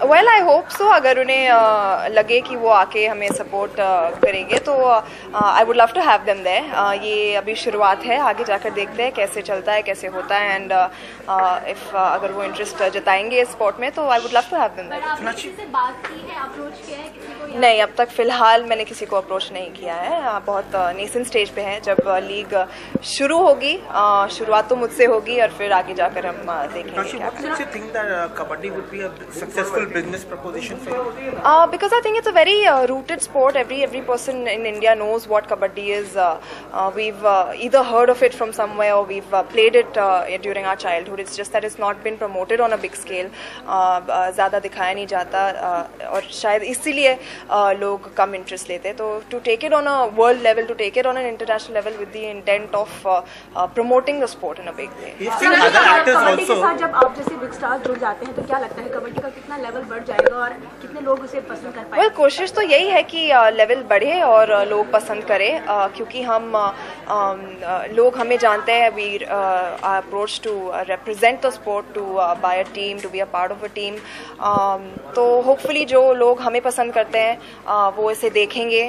Well I hope so, अगर उन्हें लगे कि वो आके हमें सपोर्ट करेंगे तो I would love to have them there. ये अभी शुरुआत है, आगे जाकर देखते हैं कैसे चलता है, कैसे होता है, एंड इफ अगर वो इंटरेस्ट जताएंगे इस स्पोर्ट में तो I would love to have them there. नहीं, अब तक फ़िलहाल मैंने किसी को अप्रोच नहीं किया है, बहुत नेसेंट स्टेज पे है। जब लीग शुरू होगी, शुरुआत तो मुझसे होगी और फिर आगे जाकर हम देखेंगे क्या करना। Because I think it's a very rooted sport. Every person in India knows what kabaddi is. We've either heard of it from somewhere or we've played it during our childhood. It's just that it's not been promoted on a big scale. ज़्यादा दिखाया नहीं जाता और शायद इसीलिए लोग कम interest लेते। तो to take it on a world level, to take it on an international level with the intent of promoting the sport in a big way. Kabaddi के साथ जब आप जैसे बिग स्टार्स जुड़ जाते हैं तो क्या लगता है कबड्डी का कितना लेवल बढ़ जाएगा और कितने लोग उसे पसंद कर पाएंगे? कोशिश तो यही है कि लेवल बढ़े और लोग पसंद करें, क्योंकि हम लोग हमें जानते हैं। We approach to represent the sport, to buy a team, to be a part of a team. तो होपफुली जो लोग हमें पसंद करते हैं वो इसे देखेंगे,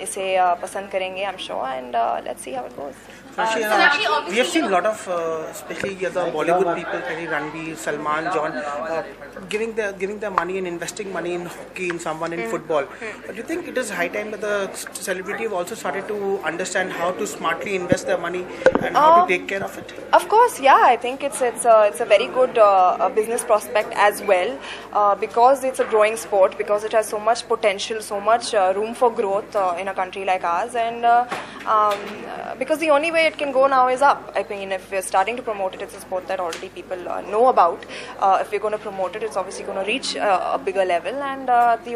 इसे पसंद करेंगे, आई am sure, and let's see how it goes. We have seen a lot of, especially the Bollywood people, Ranveer, Salman, John, giving their money and investing money in hockey, in someone in football. But do you think it is high time that the celebrity have also started to understand how to smartly invest their money and how to take care of it? Of course, yeah. I think it's a very good business prospect as well, because it's a growing sport, because it has so much potential, so much room for growth in a country like ours, and because the only way it can go now is up. I mean, if we're starting to promote it, it's a sport that already people know about. If we're going to promote it, it's obviously going to reach a bigger level, and the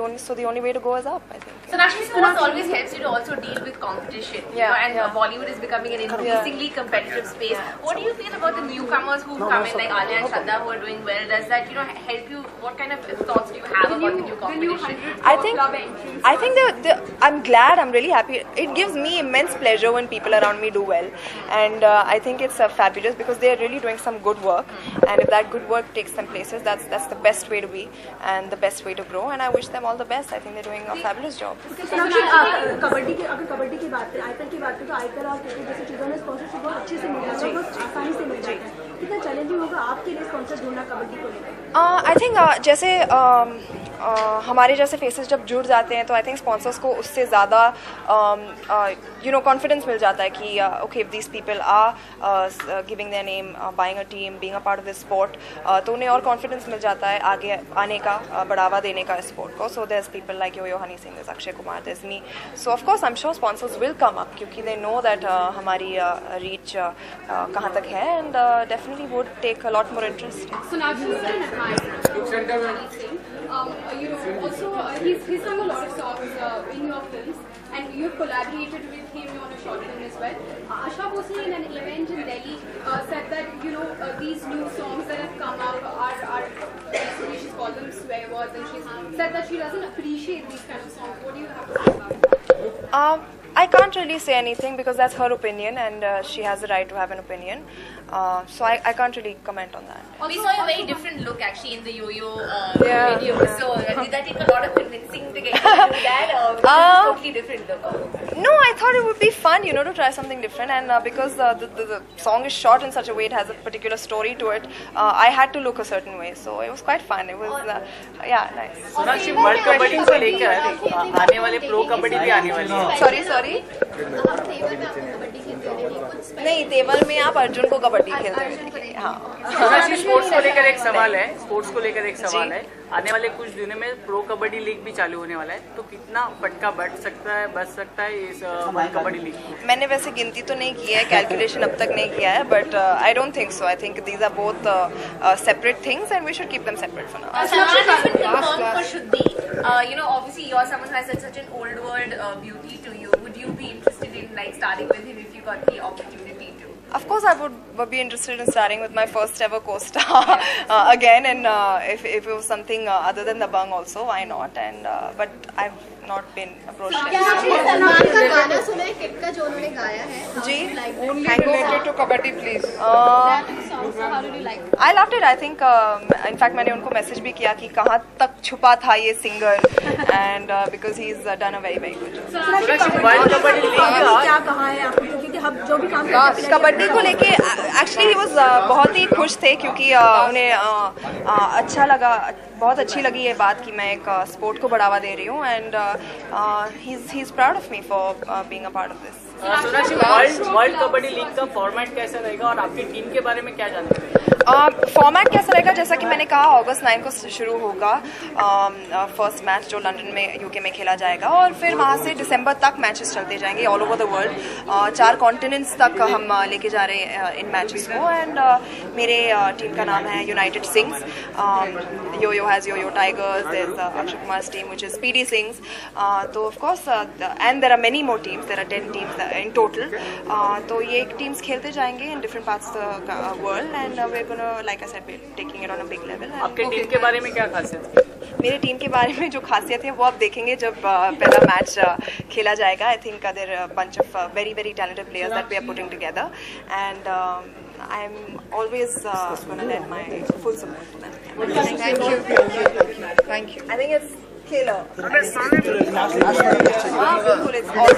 only way to go is up, I think. So Sonakshi, sports always helps you to also deal with competition. And Bollywood is becoming an increasingly competitive space. What do you feel about the newcomers who've come in, like Alia and Shraddha, who are doing well? Does that help you? What kind of thoughts do you have about the new competition? I think I'm glad. I'm really happy. It gives me immense pleasure when people around me do well. And I think it's fabulous because they are really doing some good work, and if that good work takes them places, that's the best way to be and the best way to grow, and I wish them all the best. I think they're doing a fabulous job. Kabaddi की बात करें, IPL की बात करें तो IPL और cricket जैसी चीज़ों में स्पॉन्सरशिप बहुत अच्छे से मिल जाता है, बहुत आसानी से मिल जाता है। कितना चैलेंजिंग होगा आपके लिए स्पॉन्सर ढूंढना कबड्डी को लेकर? आई थिंक जैसे हमारे जैसे फेसेस जब जुड़ जाते हैं तो आई थिंक स्पॉन्सर्स को उससे ज़्यादा कॉन्फिडेंस मिल जाता है कि okay, if these people are giving their name, buying a team, being a part of this sport, तो उन्हें और कॉन्फिडेंस मिल जाता है आगे आने का, बढ़ावा देने का इस स्पोर्ट को. So there is people like yo Honey Singh, there is Akshay Kumar, there is me. So of course I am sure sponsors will come up क्योंकि दे नो दैट हमारी रीच कहाँ तक है, and definitely would take a lot more interest. Also he's sung a lot of songs in your films, and you've collaborated with him on a short film as well. Asha Bhosle in an event in Delhi said that these new songs that have come out are basically, she's called them swear words, and she's said that she doesn't appreciate these kind of songs. What do you have to say about it? I can't really say anything because that's her opinion, and she has the right to have an opinion. So I can't really comment on that. We saw a very different look actually in the yo-yo video. So did that take a lot of convincing to get you to do that, or was it a totally different look? No, I thought it would be fun, to try something different, and because the song is shot in such a way, it has a particular story to it. I had to look a certain way, so it was quite fun. It was nice. Sonakshi, world kabaddi को लेकर आने वाले pro kabaddi भी आने वाली है. Sorry नहीं, तेवर में आप अर्जुन को कबड्डी खेलते हुए देखेंगे. हाँ, सोनाक्षी, स्पोर्ट्स को लेकर एक सवाल है. आने वाले कुछ दिनों में प्रो कबड्डी लीग भी चालू होने वाला है, तो कितना फटका बच सकता है इस वर्ल्ड कबड्डी लीग को? मैंने वैसे गिनती तो नहीं की है, कैलकुलेशन अब तक नहीं किया है, but I don't think so. I think these are both separate things and we should keep them separate for now. Salman has been confirmed for Shuddhi. Obviously you're someone who has such an old world beauty to you. Would you be interested in like starting with him if you got the opportunity to? Of course, I would be interested in starting with my first ever co-star again, and if it was something other than Dabangg also, why not? And but I've not been approached. Salman का गाना सुना है kit का जो उन्होंने गाया है? जी, Only related to kabaddi, please. How did you like it? I loved it. I think, in fact, मैंने उनको मैसेज भी किया कि कहाँ तक छुपा था ये singer, and because he's done a very good job. World kabaddi league का क्या कहा है आपने? क्योंकि हम जो भी काम करते हैं कबड्डी को लेके एक्चुअली ही वाज बहुत ही खुश थे, क्योंकि उन्हें अच्छा लगा, बहुत अच्छी लगी ये बात कि मैं एक स्पोर्ट को बढ़ावा दे रही हूँ, and he is proud of me for being a part of this. World kabaddi league का फॉर्मेट कैसा रहेगा और आपकी टीम के बारे में क्या जानते हैं? फॉर्मेट कैसा रहेगा, जैसा कि मैंने कहा, अगस्त 9 को शुरू होगा फर्स्ट मैच जो लंदन में यूके में खेला जाएगा, और फिर वहाँ से दिसंबर तक मैचेस चलते जाएंगे all over the world. 4 continents तक हम लेके जा रहे हैं इन मैचेस को, एंड मेरे टीम का नाम है United sings. Yo-Yo has Yo-Yo Tigers, there's Akshay Kumar's team which is PD Sings. So of course, and there are many more teams, there are 10 teams in total. तो ये teams खेलते जाएंगे in different parts of the world, and we're gonna, like I said, we're taking it on a big level. आपके team के बारे में क्या खासियत है? मेरे टीम के बारे में जो खासियत है वो आप देखेंगे जब पहला मैच खेला जाएगा. I think there are a bunch of very talented players that we are putting together, and I'm always gonna lend my full support to them. Thank you. I think it's killer. बिल्कुल, it's all